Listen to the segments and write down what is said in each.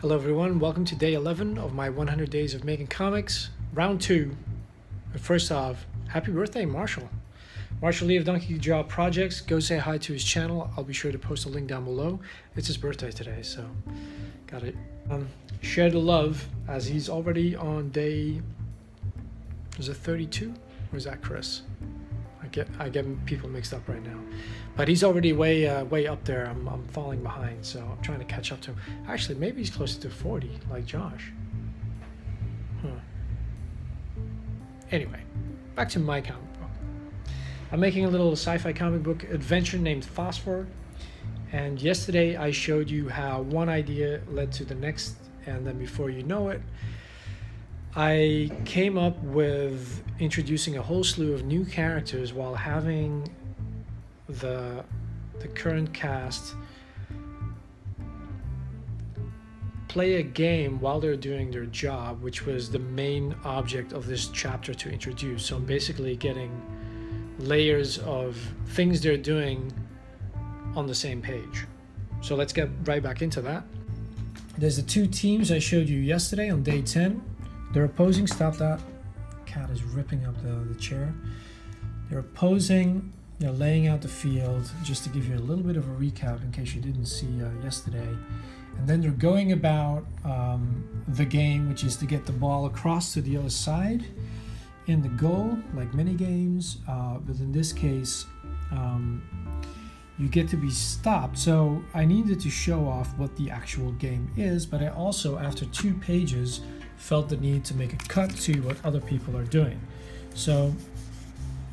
Hello, everyone. Welcome to day 11 of my 100 Days of Making Comics, round 2. But first off, happy birthday, Marshall. Marshall Lee of Donkey Jaw Projects. Go say hi to his channel. I'll be sure to post a link down below. It's his birthday today, so got it. Share the love, as he's already on day, is it 32? Or is that Chris? I get people mixed up right now, but he's already way up there. I'm falling behind, so I'm trying to catch up to him. Actually, maybe he's closer to 40, like Josh. Anyway, back to my comic book. I'm making a little sci-fi comic book adventure named Phosphor, and yesterday I showed you how one idea led to the next, and then before you know it, I came up with introducing a whole slew of new characters while having the current cast play a game while they're doing their job, which was the main object of this chapter to introduce. So I'm basically getting layers of things they're doing on the same page. So let's get right back into that. There's the two teams I showed you yesterday on day 10. They're opposing, stop that. Cat is ripping up the chair. They're opposing, they're laying out the field, just to give you a little bit of a recap in case you didn't see yesterday. And then they're going about the game, which is to get the ball across to the other side in the goal, like many games. But in this case, you get to be stopped. So I needed to show off what the actual game is, but I also, after 2 pages, felt the need to make a cut to what other people are doing. So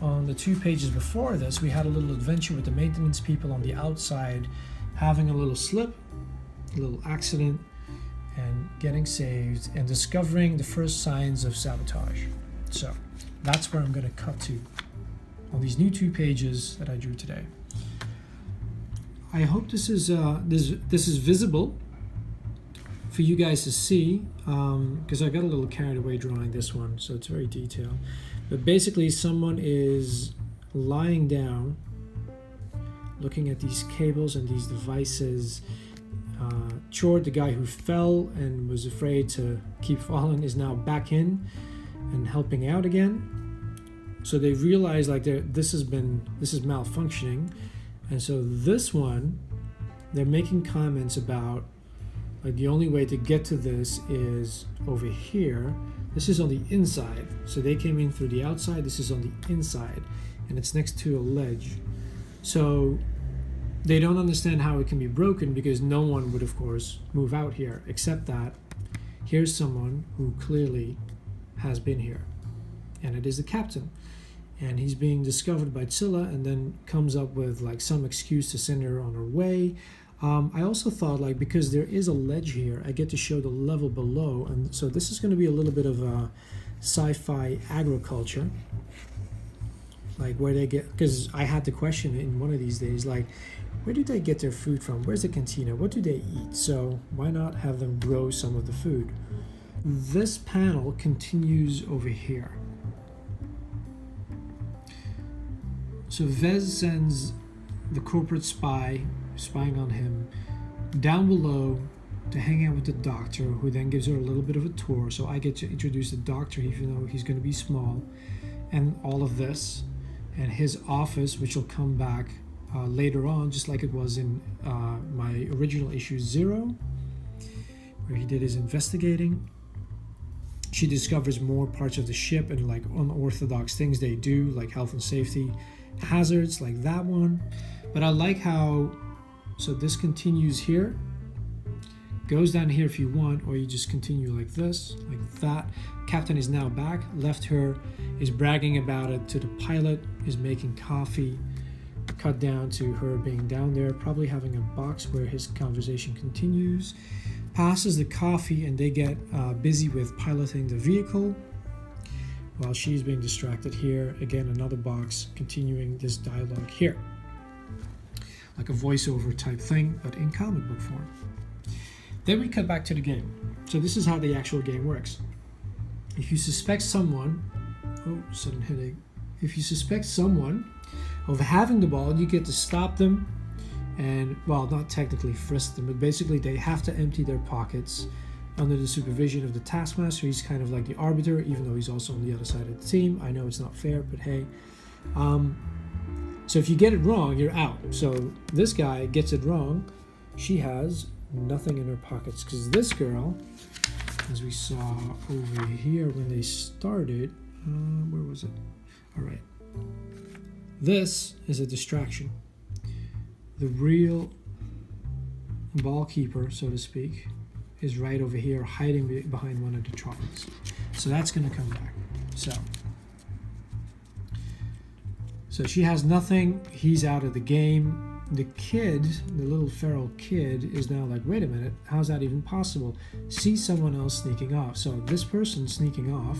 on the 2 pages before this, we had a little adventure with the maintenance people on the outside having a little slip, a little accident, and getting saved and discovering the first signs of sabotage. So that's where I'm going to cut to on these new 2 pages that I drew today. I hope this is visible for you guys to see, because I got a little carried away drawing this one, so it's very detailed. But basically, someone is lying down, looking at these cables and these devices. Chord, the guy who fell and was afraid to keep falling, is now back in and helping out again. So they realize like this is malfunctioning, and so this one, they're making comments about like the only way to get to this is over here. This is on the inside. So they came in through the outside. This is on the inside, and it's next to a ledge. So they don't understand how it can be broken because no one would, of course, move out here, except that here's someone who clearly has been here, and it is the captain. And he's being discovered by Zilla and then comes up with like some excuse to send her on her way. I also thought, like, because there is a ledge here, I get to show the level below, and so this is going to be a little bit of a sci-fi agriculture, like where they get, because I had the question in one of these days, like, where do they get their food from? Where's the cantina? What do they eat? So why not have them grow some of the food? This panel continues over here. So Vez sends the corporate spy spying on him down below to hang out with the doctor, who then gives her a little bit of a tour. So I get to introduce the doctor, even though he's going to be small, and all of this, and his office, which will come back later on, just like it was in my original issue 0, where he did his investigating. She discovers more parts of the ship and like unorthodox things they do, like health and safety hazards, like that one. But I like how, so this continues here, goes down here if you want, or you just continue like this, like that. Captain is now back, left her, is bragging about it to the pilot, is making coffee, cut down to her being down there, probably having a box where his conversation continues, passes the coffee, and they get busy with piloting the vehicle while she's being distracted here. Again, another box continuing this dialogue here, like a voiceover type thing, but in comic book form. Then we cut back to the game. So this is how the actual game works. If you suspect someone, sudden headache. If you suspect someone of having the ball, you get to stop them and, well, not technically frisk them, but basically they have to empty their pockets under the supervision of the taskmaster. He's kind of like the arbiter, even though he's also on the other side of the team. I know it's not fair, but hey. So if you get it wrong, you're out. So this guy gets it wrong. She has nothing in her pockets, because this girl, as we saw over here when they started, where was it? All right. This is a distraction. The real ball keeper, so to speak, is right over here, hiding behind one of the trolleys. So that's going to come back. So she has nothing. He's out of the game. The kid, the little feral kid, is now like, wait a minute, how's that even possible? Sees someone else sneaking off. So this person sneaking off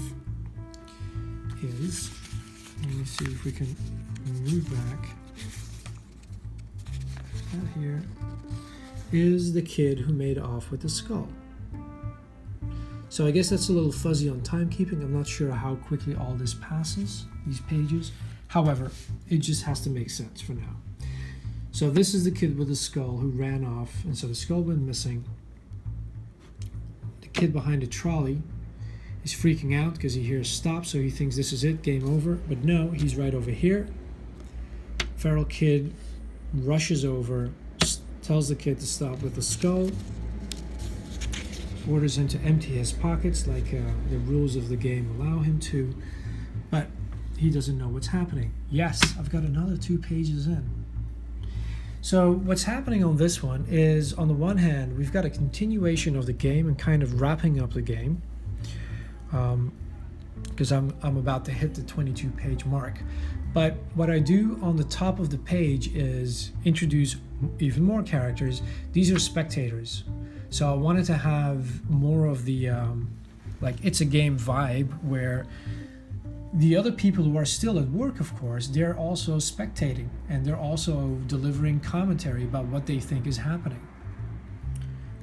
is, let me see if we can move back. That here is the kid who made off with the skull. So I guess that's a little fuzzy on timekeeping. I'm not sure how quickly all this passes, these pages. However, it just has to make sense for now. So this is the kid with the skull who ran off, and so the skull went missing. The kid behind the trolley is freaking out because he hears stop, so he thinks this is it, game over. But no, he's right over here. Feral kid rushes over, tells the kid to stop with the skull, orders him to empty his pockets like the rules of the game allow him to, but he doesn't know what's happening. Yes, I've got another 2 pages in. So what's happening on this one is, on the one hand, we've got a continuation of the game and kind of wrapping up the game, because I'm about to hit the 22-page mark. But what I do on the top of the page is introduce even more characters. These are spectators. So I wanted to have more of the like it's a game vibe, where the other people who are still at work, of course, they're also spectating, and they're also delivering commentary about what they think is happening.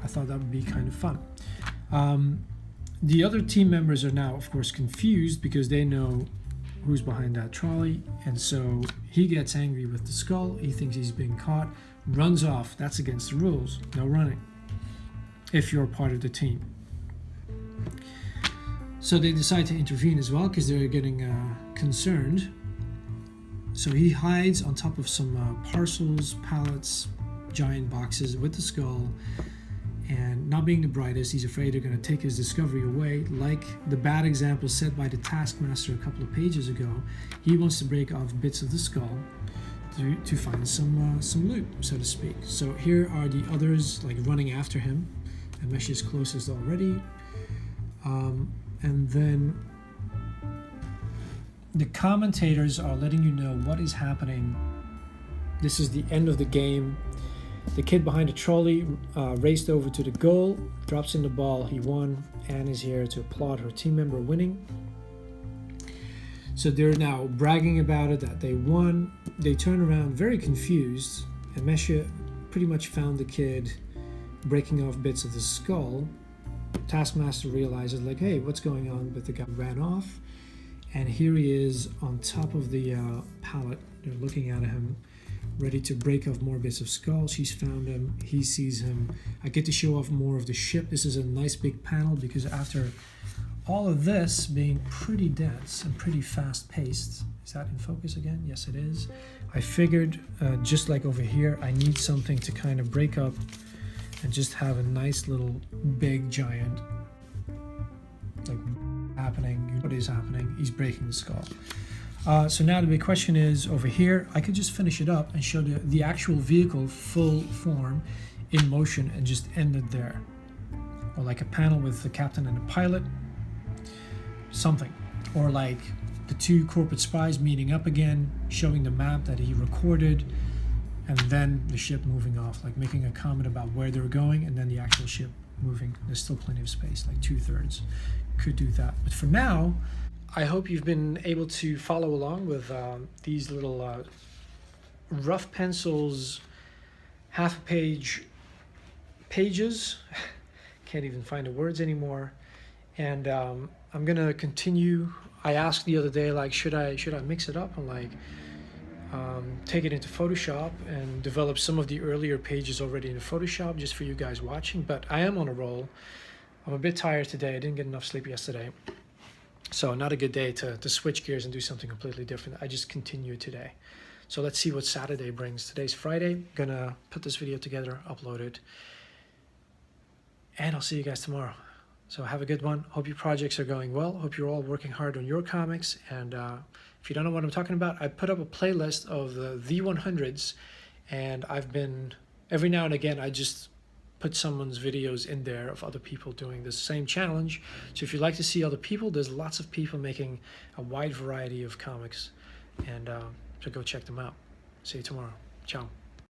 I thought that would be kind of fun. The other team members are now, of course, confused because they know who's behind that trolley, and so he gets angry with the skull. He thinks he's being caught, runs off. That's against the rules. No running if you're part of the team. So they decide to intervene as well because they're getting concerned. So he hides on top of some parcels, pallets, giant boxes with the skull, and not being the brightest, he's afraid they're going to take his discovery away. Like the bad example set by the taskmaster a couple of pages ago, he wants to break off bits of the skull to find some loot, so to speak. So here are the others like running after him. Amesh is closest already. And then the commentators are letting you know what is happening. This is the end of the game. The kid behind the trolley raced over to the goal, drops in the ball, he won. Anne is here to applaud her team member winning. So they're now bragging about it, that they won. They turn around very confused, and Mesha pretty much found the kid breaking off bits of the skull. Taskmaster realizes, like, hey, what's going on? But the guy ran off, and here he is on top of the pallet. They're looking at him, ready to break off more bits of skull. She's found him. He sees him. I get to show off more of the ship. This is a nice big panel because after all of this being pretty dense and pretty fast-paced, is that in focus again? Yes, it is. I figured, just like over here, I need something to kind of break up and just have a nice little big giant like happening. What is happening? He's breaking the skull. So now the big question is, over here I could just finish it up and show the actual vehicle full form in motion and just end it there, or like a panel with the captain and the pilot, something, or like the 2 corporate spies meeting up again, showing the map that he recorded, and then the ship moving off, like making a comment about where they're going, and then the actual ship moving. There's still plenty of space, like 2/3. Could do that. But for now, I hope you've been able to follow along with these little rough pencils, half a page pages. Can't even find the words anymore. And I'm gonna continue. I asked the other day, like, should I mix it up? And like, take it into Photoshop and develop some of the earlier pages already in Photoshop just for you guys watching. But I am on a roll. I'm a bit tired today. I didn't get enough sleep yesterday. So not a good day to switch gears and do something completely different. I just continue today. So let's see what Saturday brings. Today's Friday. Gonna put this video together, upload it. And I'll see you guys tomorrow. So have a good one. Hope your projects are going well. Hope you're all working hard on your comics. And if you don't know what I'm talking about, I put up a playlist of the V100s. And I've been, every now and again, I just put someone's videos in there of other people doing the same challenge. So if you like to see other people, there's lots of people making a wide variety of comics. And so go check them out. See you tomorrow. Ciao.